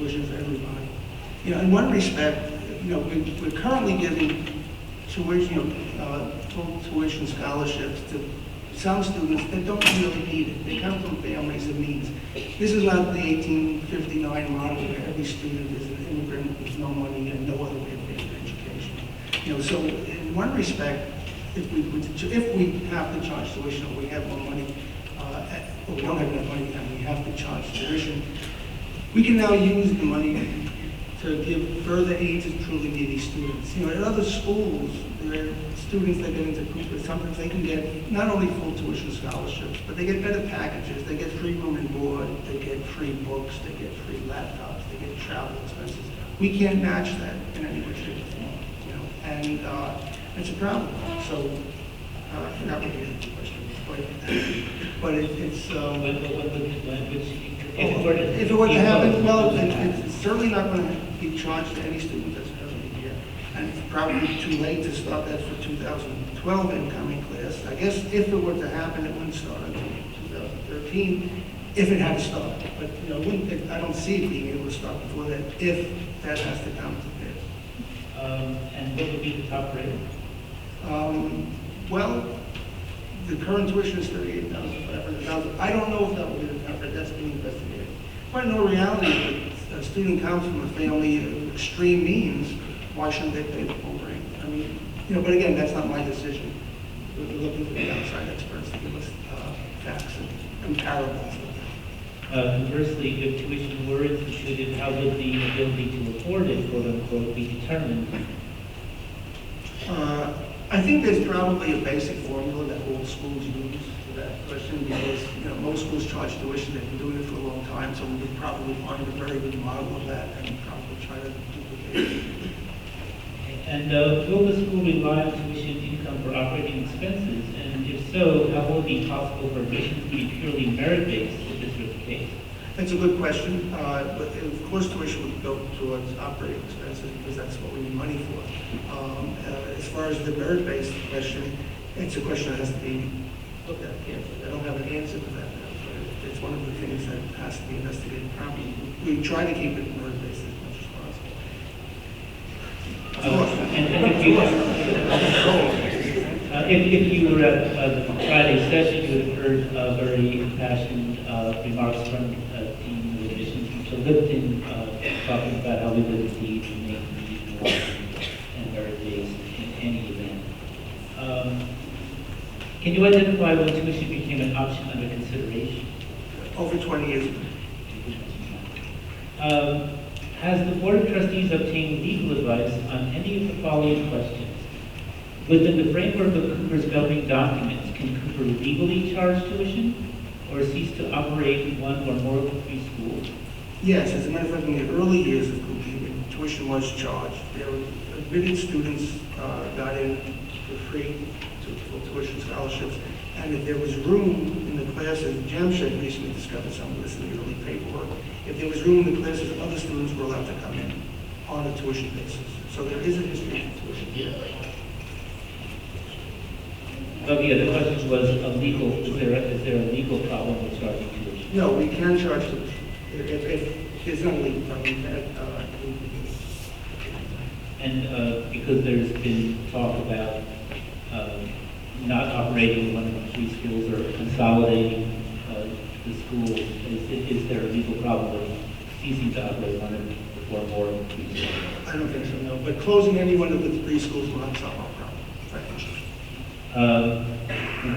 tuition for everybody. In one respect, we're currently giving tuition, full tuition scholarships to some students that don't really need it. They come from families of means. This is not the 1859 model where every student is an immigrant with no money and no other way of getting an education. So in one respect, if we have to charge tuition, or we have more money, or we don't have enough money and we have to charge tuition, we can now use the money to give further aid to truly needy students. In other schools, there are students that get into Cooper, sometimes they can get not only full tuition scholarships, but they get better packages. They get free room and board, they get free books, they get free laptops, they get travel expenses. We can't match that in any way, shape, or form, and it's a problem. So, that would be the question. But it's... if it were to happen, well, it's certainly not going to be charged to any student that's currently here. And it's probably too late to start that for 2012 incoming class. I guess if it were to happen, it wouldn't start until 2013, if it had to start. But, I don't see it being able to start before that, if that has to come to pass. And what would be the top rate? Well, the current tuition is $38,500. I don't know if that will be the top rate. That's being investigated. But in all reality, if a student comes from a family of extreme means, why shouldn't they pay the full rate? I mean, but again, that's not my decision. We're looking for the outside experts to give us facts and comparables. Conversely, if tuition were instituted, how would the ability to afford it, quote unquote, be determined? I think there's probably a basic formula that all schools use for that question, because most schools charge tuition. They've been doing it for a long time, so we would probably find a very good model of that and probably try to duplicate it. And will the school rely on tuition income for operating expenses? And if so, how will it be possible for admissions to be purely merit-based if this were the case? That's a good question. But of course, tuition would go towards operating expenses because that's what we need money for. As far as the merit-based question, it's a question that has to be looked at carefully. I don't have an answer to that now, but it's one of the things that has to be investigated properly. We try to keep it merit-based as much as possible. If you were at the Friday session, you would have heard very impassioned remarks from Dean of Admissions, Mr. Lipton, talking about how we would indeed make these more and merit-based in any event. Can you identify when tuition became an option under consideration? Over 20 years ago. Has the Board of Trustees obtained legal advice on any of the following questions? Within the framework of Cooper's governing documents, can Cooper legally charge tuition or cease to operate one or more of the three schools? Yes, as a matter of fact, in the early years of Cooper, tuition was charged. There were admitted students got in for free for tuition scholarships, and if there was room in the classes, Jamshed recently discovered some of this in the early paperwork. If there was room in the classes, other students were allowed to come in on a tuition basis. So there is a history of tuition here. Oh, yeah, the question was is there a legal problem with charging tuition? No, we can charge tuition. If there's not a legal problem, and because there's been talk about not operating one of the three schools or consolidating the schools, is there a legal problem with ceasing to operate one or more of the three schools? I don't think so, no. But closing any one of the three schools will not solve our problem.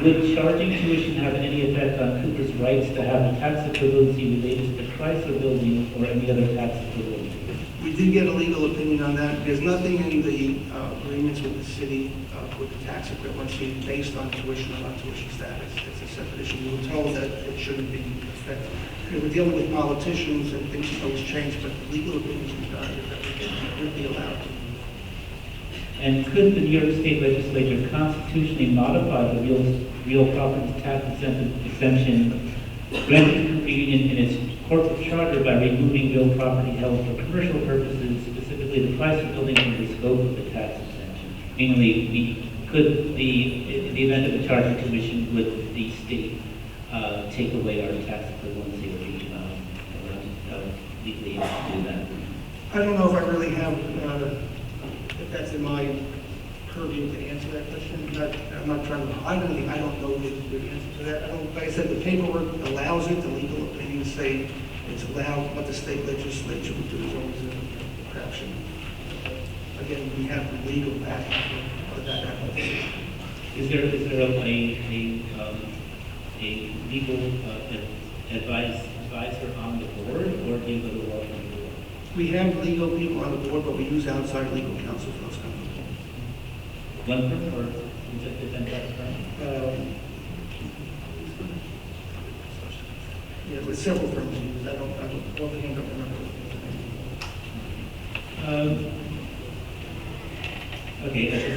Would charging tuition have any effect on Cooper's rights to have a tax equivalency related to the Chrysler Building or any other tax equivalency? We did get a legal opinion on that. There's nothing in the agreements with the city with the tax equivalency based on tuition or non-tuition status. It's a separate issue. We were told that it shouldn't be affected. We're dealing with politicians and things always change, but the legal opinions we've got is that it would be allowed. And could the New York State Legislature constitutionally modify the real property tax exemption granted to Cooper Union in its corporate charter by removing real property held for commercial purposes, specifically the Chrysler Building, from the scope of the tax exemption? Meaning, could in the event of a charge of tuition, would the state take away our tax equivalency or the legally able to do that? I don't know if I really have, if that's in my purview to answer that question. I'm not trying to hide anything. I don't know the answer to that. I don't, like I said, the paperwork allows it. The legal opinions say it's allowed. What the state legislature would do is always a crapshoot. Again, we have the legal backing for that application. Is there a legal advisor on the board, or do you go to law firm? We have legal people on the board, but we use outside legal counsel for those companies. One firm, or is that firm? Yeah, with several firms we use. I don't offhand don't remember. Okay, that's a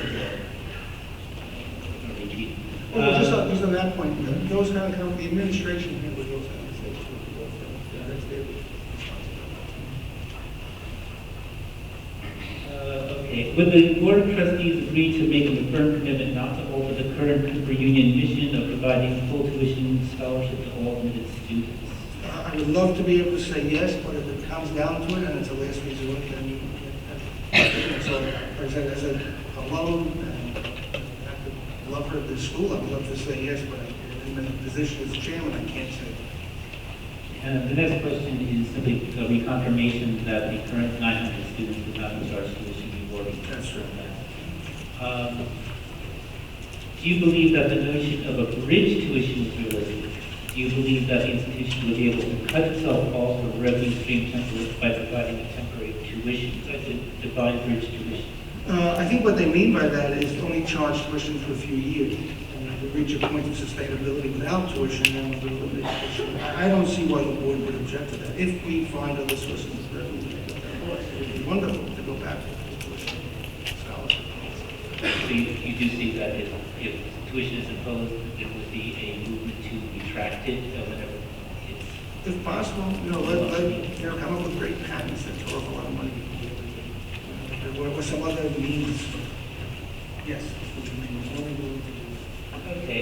repeat. Well, just on that point, those kind of companies, the administration handles those kind of things. That's their responsibility. Okay, would the Board of Trustees agree to make a firm commitment not to alter the current Cooper Union mission of providing full tuition scholarship to all admitted students? I would love to be able to say yes, but if it comes down to it and it's a last resort, then so, as a loan, I love her at the school, I would love to say yes, but in the position as chairman, I can't say. And the next question is simply a reconfirmation that the current 900 students would not be charged tuition rewarding. That's right. Do you believe that the notion of a bridge tuition is realistic? Do you believe that the institution will be able to cut itself off from revenue stream by providing a temporary tuition, like a divine bridge tuition? I think what they mean by that is only charge tuition for a few years. And if we reach a point of sustainability without tuition, then we'll eliminate tuition. I don't see why the board would object to that. If we find other sources of revenue, it would be wonderful to go back to tuition scholarship. So you do see that if tuition is imposed, there would be a movement to retract it whenever it's... If possible, come up with great patents that throw a lot of money. Or some other means. Yes. Okay,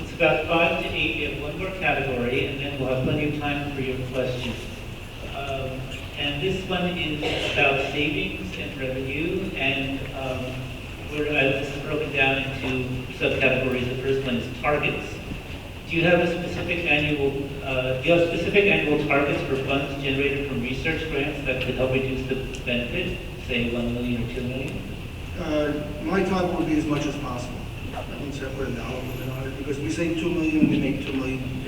it's about 5 to 8. We have one more category, and then we'll have plenty of time for your questions. And this one is about savings and revenue, and this is broken down into subcategories. The first one is targets. Do you have a specific annual? Do you have specific annual targets for funds generated from research grants that could help reduce the benefit, say 1 million or 2 million? My target would be as much as possible. I wouldn't say put a dollar limit on it, because we say 2 million, we make 2 million.